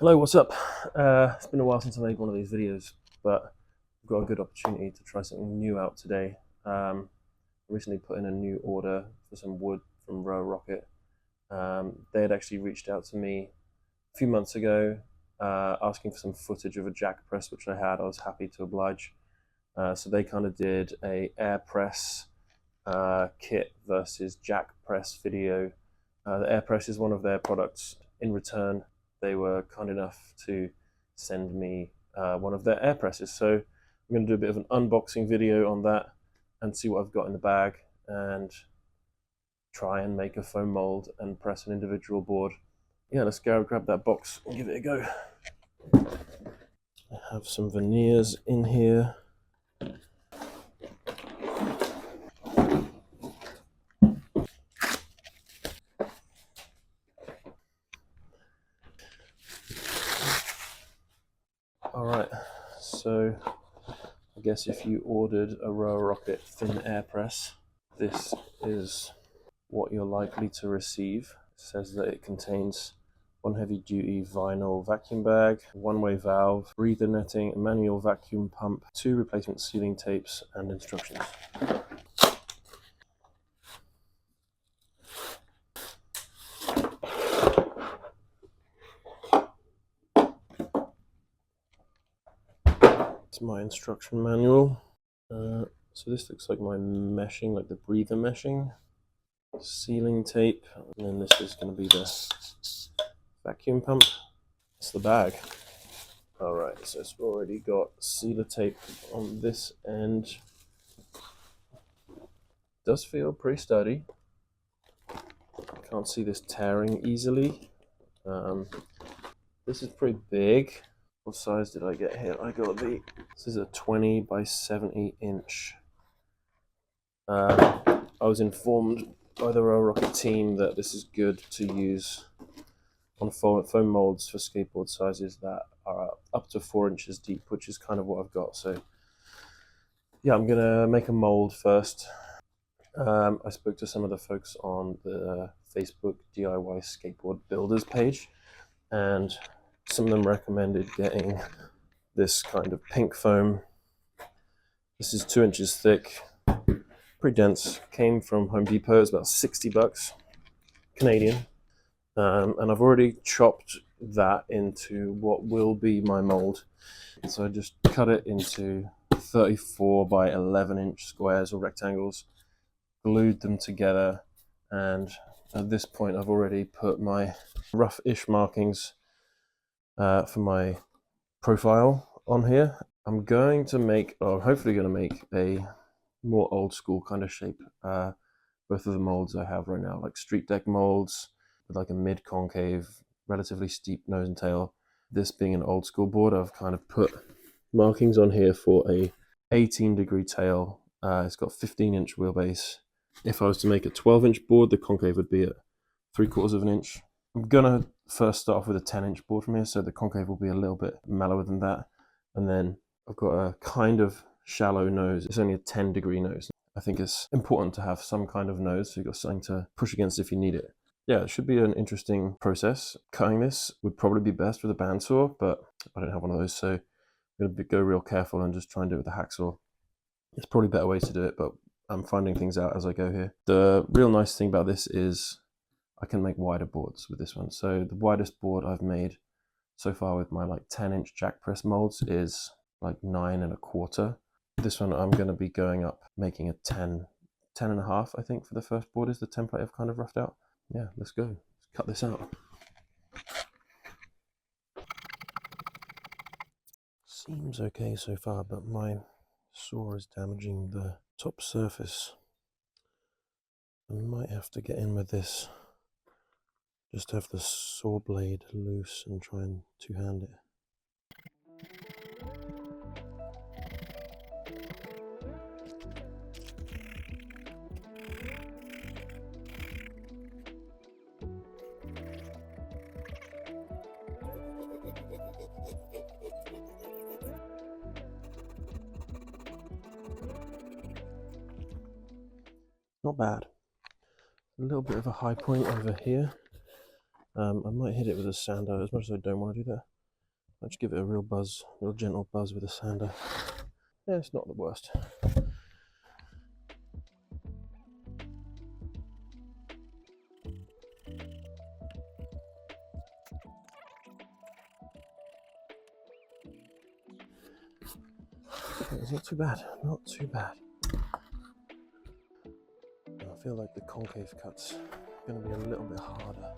Hello, what's up? It's been a while since I made one of these videos, but I've got a good opportunity to try something new out today. I recently put in a new order for some wood from Roarockit. They had actually reached out to me a few months ago asking for some footage of a jack press, which I had. I was happy to oblige. So they kind of did a air press kit versus jack press video. The air press is one of their products. In return, they were kind enough to send me one of their air presses. So I'm going to do a bit of an unboxing video on that and see what I've got in the bag and try and make a foam mold and press an individual board. Yeah, let's go grab that box and give it a go. I have some veneers in here. Alright, so I guess if you ordered a Roarockit Thin Airpress, this is what you're likely to receive. It says that it contains one heavy-duty vinyl vacuum bag, one-way valve, breather netting, a manual vacuum pump, 2 replacement sealing tapes, and instructions. It's my instruction manual. So this looks like my meshing, like the breather meshing. Sealing tape, and then this is going to be the vacuum pump. It's the bag. Alright, so it's already got sealer tape on this end. Does feel pretty sturdy. Can't see this tearing easily. This is pretty big. What size did I get here? This is a 20 by 70 inch. I was informed by the Roarockit team that this is good to use on foam molds for skateboard sizes that are up to 4 inches deep, which is kind of what I've got. So yeah, I'm gonna make a mold first. I spoke to some of the folks on the Facebook DIY skateboard builders page, and some of them recommended getting this kind of pink foam. This is 2 inches thick, pretty dense. Came from Home Depot. It's about 60 bucks Canadian. And I've already chopped that into what will be my mold. So I just cut it into 34 by 11 inch squares or rectangles, glued them together, and at this point I've already put my rough-ish markings for my profile on here. I'm going to make, or hopefully going to make, a more old school kind of shape. Both of the molds I have right now, like street deck molds with like a mid-concave, relatively steep nose and tail. This being an old school board, I've kind of put markings on here for a 18-degree tail. It's got 15-inch wheelbase. If I was to make a 12-inch board, the concave would be at 3/4 of an inch. I'm gonna first start off with a 10-inch board from here, so the concave will be a little bit mellower than that. And then I've got a kind of shallow nose. It's only a 10-degree nose. I think it's important to have some kind of nose, so you've got something to push against if you need it. Yeah, it should be an interesting process. Cutting this would probably be best with a bandsaw, but I don't have one of those, so I'm going to go real careful and just try and do it with a hacksaw. There's probably better ways to do it, but I'm finding things out as I go here. The real nice thing about this is I can make wider boards with this one. So the widest board I've made so far with my like 10-inch jack press molds is like 9 1/4. This one I'm going to be going up, making a 10 1/2, I think, for the first board is the template I've kind of roughed out. Yeah, let's go. Let's cut this out. Seems okay so far, but my saw is damaging the top surface. I might have to get in with this. Just have the saw blade loose and try and two-hand it. Not bad. A little bit of a high point over here. I might hit it with a sander as much as I don't want to do that. I'll just give it a real buzz, real gentle buzz with a sander. Yeah, it's not the worst. It's not too bad, not too bad. I feel like the concave cut's going to be a little bit harder.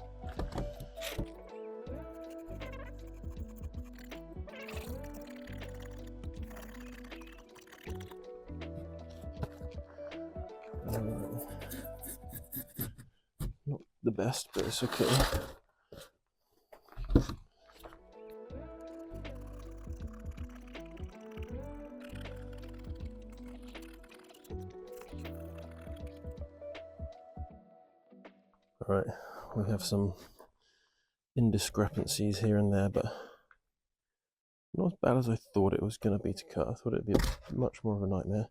Not the best, but it's okay. All right, we have some indiscrepancies here and there, but not as bad as I thought it was going to be to cut. I thought it'd be much more of a nightmare.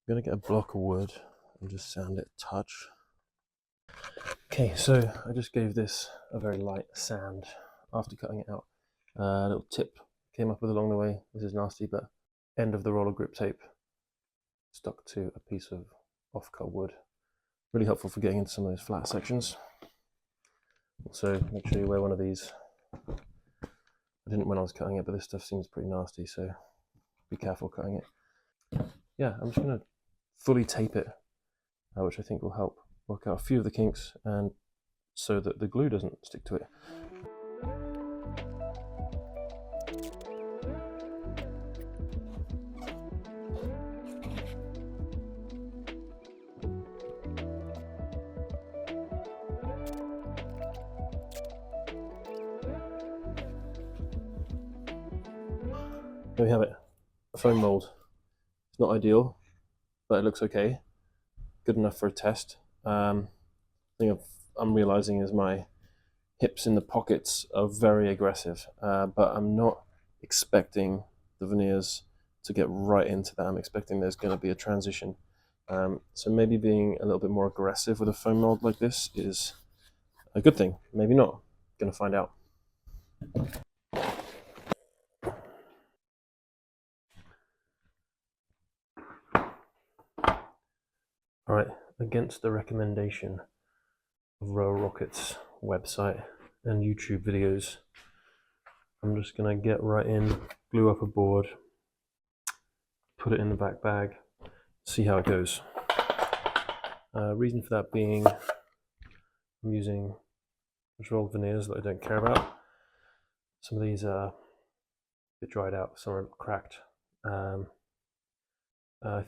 I'm going to get a block of wood and just sand it a touch. Okay, so I just gave this a very light sand after cutting it out. A little tip came up with along the way. This is nasty, but end of the roller grip tape stuck to a piece of off-cut wood. Really helpful for getting into some of those flat sections. Also, make sure you wear one of these. I didn't when I was cutting it, but this stuff seems pretty nasty, so be careful cutting it. Yeah, I'm just going to fully tape it, which I think will help work out a few of the kinks and so that the glue doesn't stick to it. There we have it, a foam mold. It's not ideal, but it looks okay. Good enough for a test. The thing I'm realizing is my hips in the pockets are very aggressive, but I'm not expecting the veneers to get right into that. I'm expecting there's going to be a transition. So maybe being a little bit more aggressive with a foam mold like this is a good thing. Maybe not. Going to find out. All right, against the recommendation of Roarockit's website and YouTube videos, I'm just going to get right in, glue up a board, put it in the back bag, see how it goes. Reason for that being, I'm using just rolled veneers that I don't care about. Some of these are a bit dried out, some are cracked. I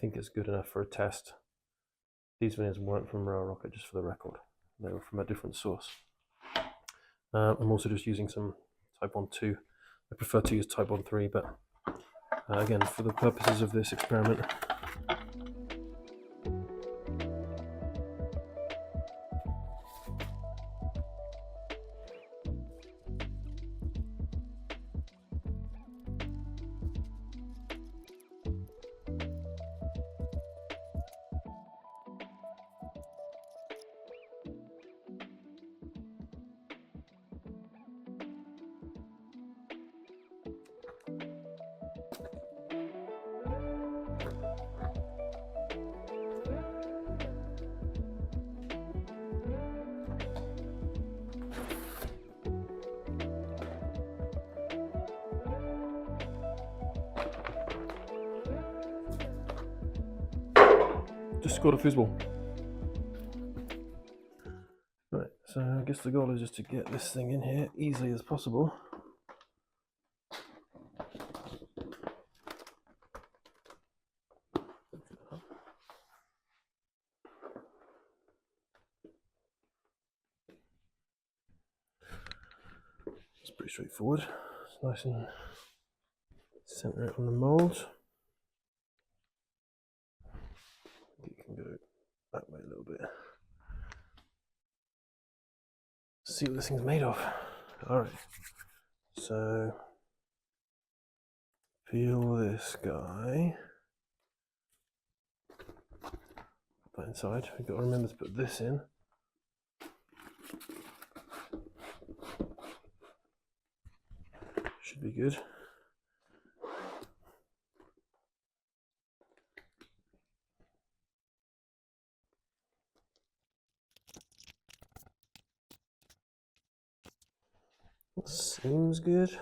think it's good enough for a test. These veneers weren't from Roarockit, just for the record. They were from a different source. I'm also just using some Type 1-2. I prefer to use Type 1-3, but again, for the purposes of this experiment, just scored a foosball. Right, so I guess the goal is just to get this thing in here easily as possible. It's pretty straightforward. It's nice and center it on the mold. You can go that way a little bit. See what this thing's made of. Alright, so peel this guy. Put that inside. We've got to remember to put this in. Should be good. Seems good.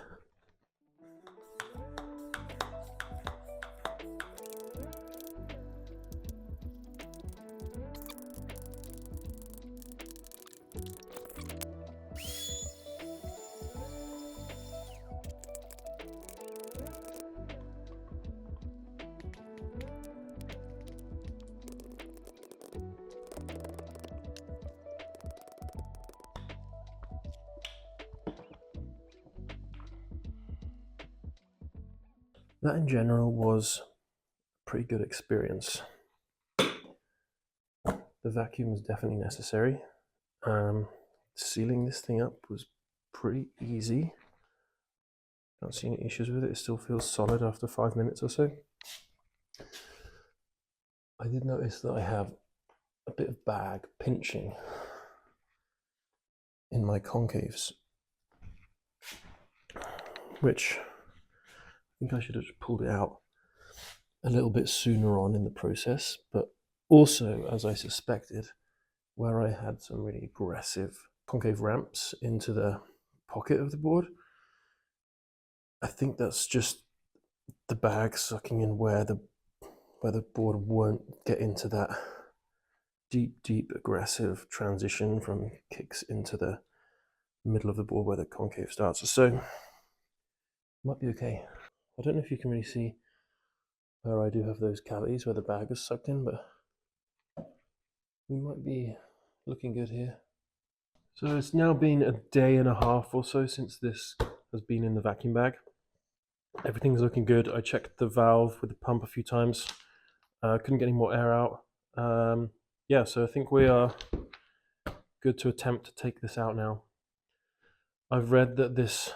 That in general was a pretty good experience. The vacuum was definitely necessary. Sealing this thing up was pretty easy. Don't see any issues with it. It still feels solid after 5 minutes or so. I did notice that I have a bit of bag pinching in my concaves, which I think I should have pulled it out a little bit sooner on in the process, but also, as I suspected, where I had some really aggressive concave ramps into the pocket of the board, I think that's just the bag sucking in where the board won't get into that deep aggressive transition from kicks into the middle of the board where the concave starts. So might be okay. I don't know if you can really see where I do have those cavities where the bag is sucked in, but we might be looking good here. So it's now been a day and a half or so since this has been in the vacuum bag. Everything's looking good. I checked the valve with the pump a few times. Couldn't get any more air out. Yeah, so I think we are good to attempt to take this out now. I've read that this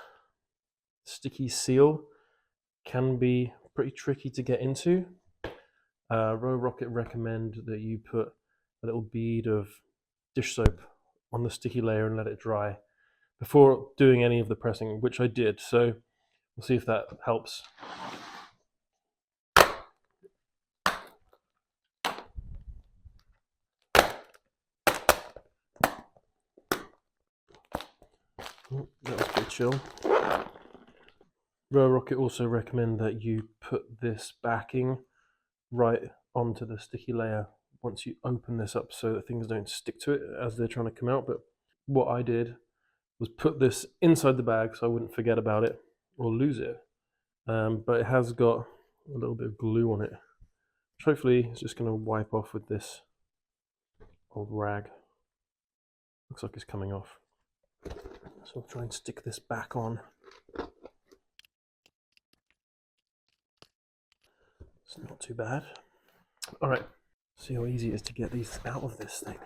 sticky seal can be pretty tricky to get into. Roarockit recommend that you put a little bead of dish soap on the sticky layer and let it dry before doing any of the pressing, which I did. So we'll see if that helps. That was pretty chill. Roarockit also recommend that you put this backing right onto the sticky layer once you open this up so that things don't stick to it as they're trying to come out. But what I did was put this inside the bag so I wouldn't forget about it or lose it. But it has got a little bit of glue on it, which hopefully is just going to wipe off with this old rag. Looks like it's coming off. So I'll try and stick this back on. It's not too bad. All right, see how easy it is to get these out of this thing.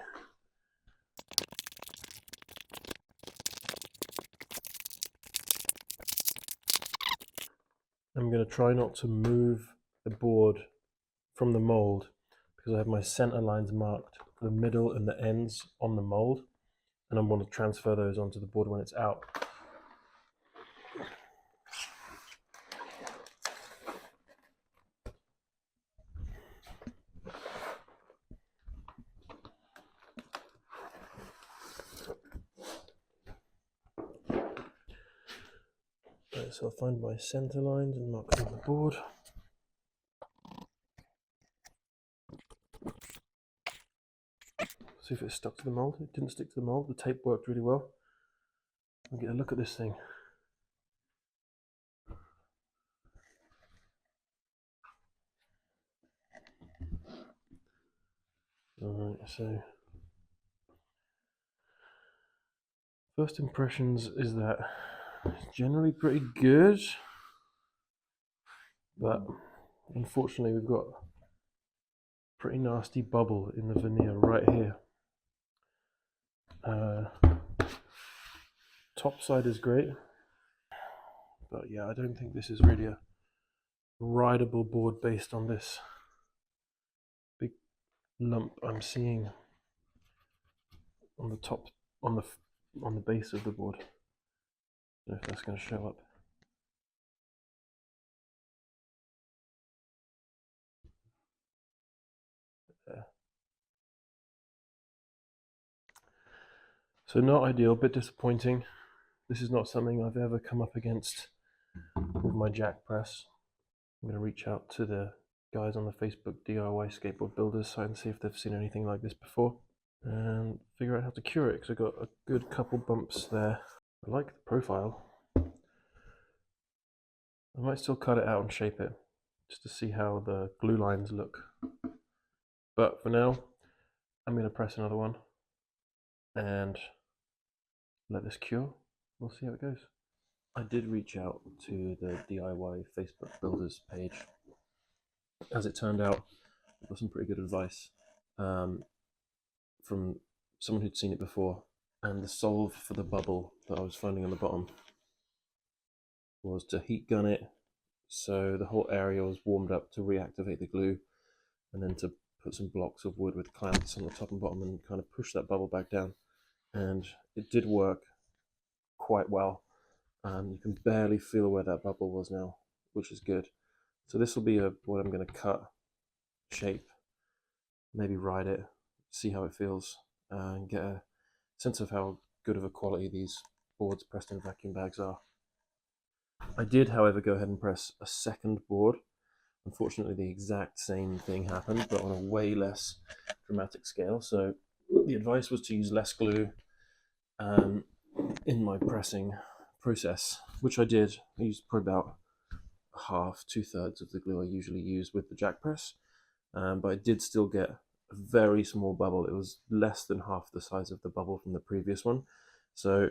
I'm going to try not to move the board from the mold because I have my center lines marked for the middle and the ends on the mold, and I want to transfer those onto the board when it's out. Right, so I'll find my center lines and mark them on the board. See if it stuck to the mold. It didn't stick to the mold. The tape worked really well. I'll get a look at this thing. Alright, so first impressions is that it's generally pretty good, but unfortunately we've got a pretty nasty bubble in the veneer right here. Top side is great, but yeah, I don't think this is really a rideable board based on this big lump I'm seeing on the top, on the base of the board. I don't know if that's going to show up. So not ideal, bit disappointing. This is not something I've ever come up against with my jack press. I'm going to reach out to the guys on the Facebook DIY skateboard builders site and see if they've seen anything like this before and figure out how to cure it, because I've got a good couple bumps there. I like the profile. I might still cut it out and shape it just to see how the glue lines look. But for now, I'm going to press another one and let this cure. We'll see how it goes. I did reach out to the DIY Facebook builders page. As it turned out, I got some pretty good advice from someone who'd seen it before. And the solve for the bubble that I was finding on the bottom was to heat gun it so the whole area was warmed up to reactivate the glue, and then to put some blocks of wood with clamps on the top and bottom and kind of push that bubble back down. And it did work quite well. You can barely feel where that bubble was now, which is good. So this will be what I'm going to cut, shape, maybe ride it, see how it feels, and get a sense of how good of a quality these boards pressed in vacuum bags are. I did, however, go ahead and press a second board. Unfortunately, the exact same thing happened, but on a way less dramatic scale. So the advice was to use less glue in my pressing process, which I did. I used probably about half, 2/3 of the glue I usually use with the jack press, but I did still get a very small bubble. It was less than half the size of the bubble from the previous one. So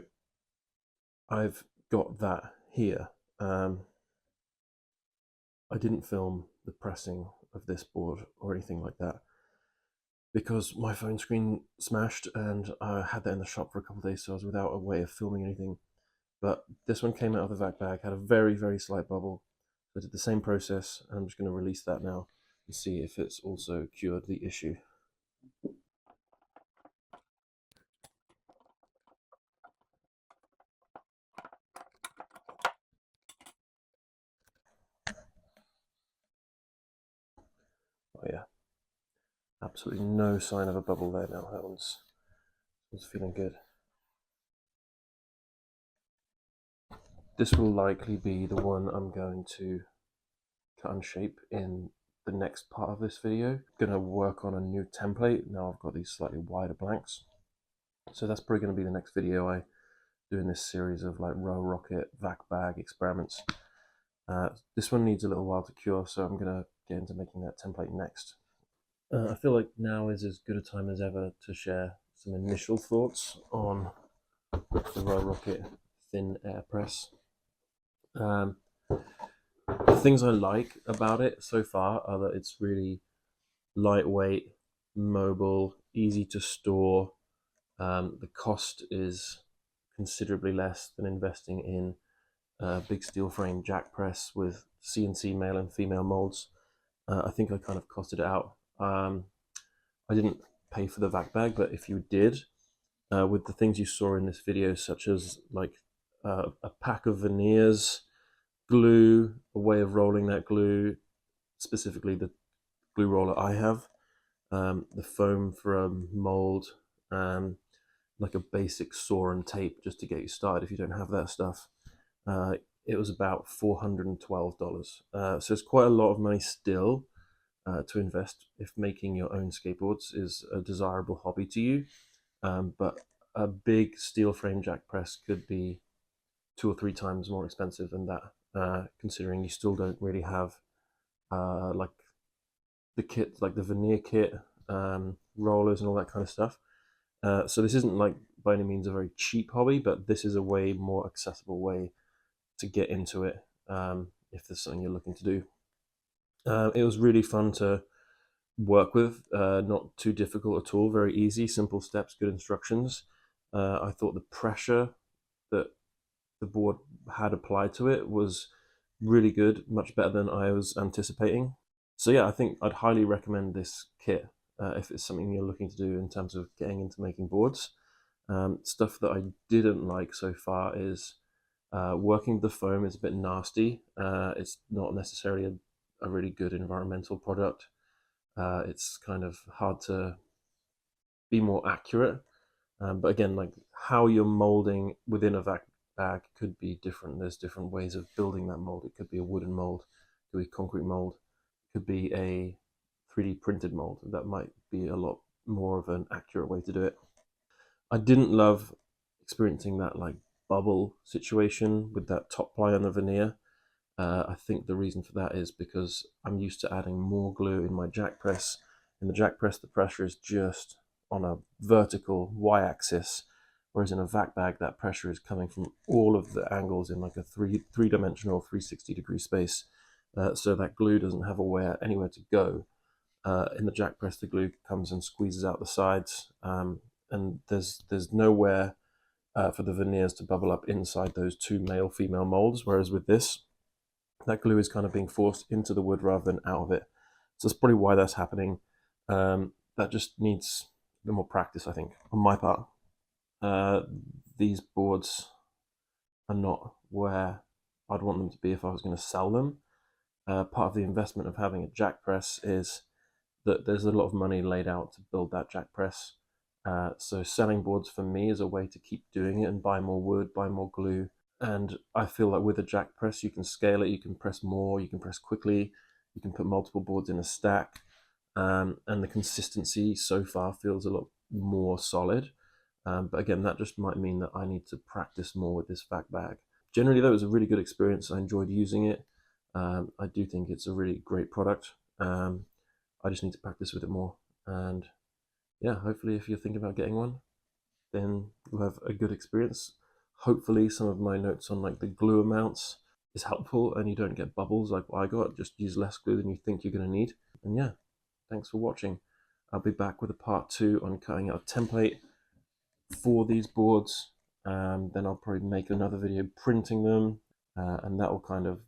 I've got that here. I didn't film the pressing of this board or anything like that because my phone screen smashed and I had that in the shop for a couple of days, so I was without a way of filming anything. But this one came out of the vac bag, had a very, very slight bubble. I did the same process, and I'm just going to release that now and see if it's also cured the issue. Oh yeah, absolutely no sign of a bubble there now. That one's feeling good. This will likely be the one I'm going to cut and shape in the next part of this video. I'm going to work on a new template. Now I've got these slightly wider blanks. So that's probably going to be the next video I do in this series of like Roarockit vac bag experiments. This one needs a little while to cure, so I'm going to get into making that template next. I feel like now is as good a time as ever to share some initial thoughts on the Roarockit Thin Airpress. The things I like about it so far are that it's really lightweight, mobile, easy to store. The cost is considerably less than investing in a big steel frame jack press with CNC male and female molds. I think I kind of costed it out. I didn't pay for the vac bag, but if you did, with the things you saw in this video, such as like a pack of veneers, glue, a way of rolling that glue, specifically the glue roller I have, the foam for a mold, like a basic saw and tape just to get you started if you don't have that stuff. It was about $412. So it's quite a lot of money still to invest if making your own skateboards is a desirable hobby to you. But a big steel frame jack press could be 2 or 3 times more expensive than that, considering you still don't really have like the kit, like the veneer kit, rollers and all that kind of stuff. So this isn't like by any means a very cheap hobby, but this is a way more accessible way to get into it if there's something you're looking to do. It was really fun to work with, not too difficult at all, very easy, simple steps, good instructions. I thought the pressure that the board had applied to it was really good, much better than I was anticipating. So yeah, I think I'd highly recommend this kit if it's something you're looking to do in terms of getting into making boards. Stuff that I didn't like so far is working with the foam is a bit nasty. It's not necessarily a really good environmental product. It's kind of hard to be more accurate. But again, like how you're molding within a vac bag could be different. There's different ways of building that mold. It could be a wooden mold, it could be a concrete mold, it could be a 3D printed mold. That might be a lot more of an accurate way to do it. I didn't love experiencing that like bubble situation with that top ply on the veneer. I think the reason for that is because I'm used to adding more glue in my jack press. In the jack press, the pressure is just on a vertical y-axis, whereas in a vac bag, that pressure is coming from all of the angles in like a three-dimensional 360-degree space. So that glue doesn't have anywhere to go. In the jack press, the glue comes and squeezes out the sides, and there's nowhere for the veneers to bubble up inside those two male-female molds. Whereas with this, that glue is kind of being forced into the wood rather than out of it. So that's probably why that's happening. That just needs a bit more practice, I think, on my part. These boards are not where I'd want them to be if I was going to sell them. Part of the investment of having a jack press is that there's a lot of money laid out to build that jack press. So selling boards for me is a way to keep doing it and buy more wood, buy more glue. And I feel like with a jack press, you can scale it, you can press more, you can press quickly, you can put multiple boards in a stack. And the consistency so far feels a lot more solid. But again, that just might mean that I need to practice more with this vac bag. Generally, that was a really good experience. I enjoyed using it. I do think it's a really great product. I just need to practice with it more. And yeah, hopefully if you're thinking about getting one, then you'll have a good experience. Hopefully some of my notes on like the glue amounts is helpful and you don't get bubbles like what I got. Just use less glue than you think you're going to need. And yeah, thanks for watching. I'll be back with a part 2 on cutting out a template for these boards. Then I'll probably make another video printing them, and that will kind of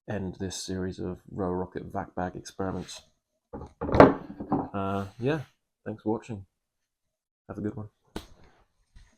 end this series of Roarockit vac bag experiments. Yeah, thanks for watching. Have a good one.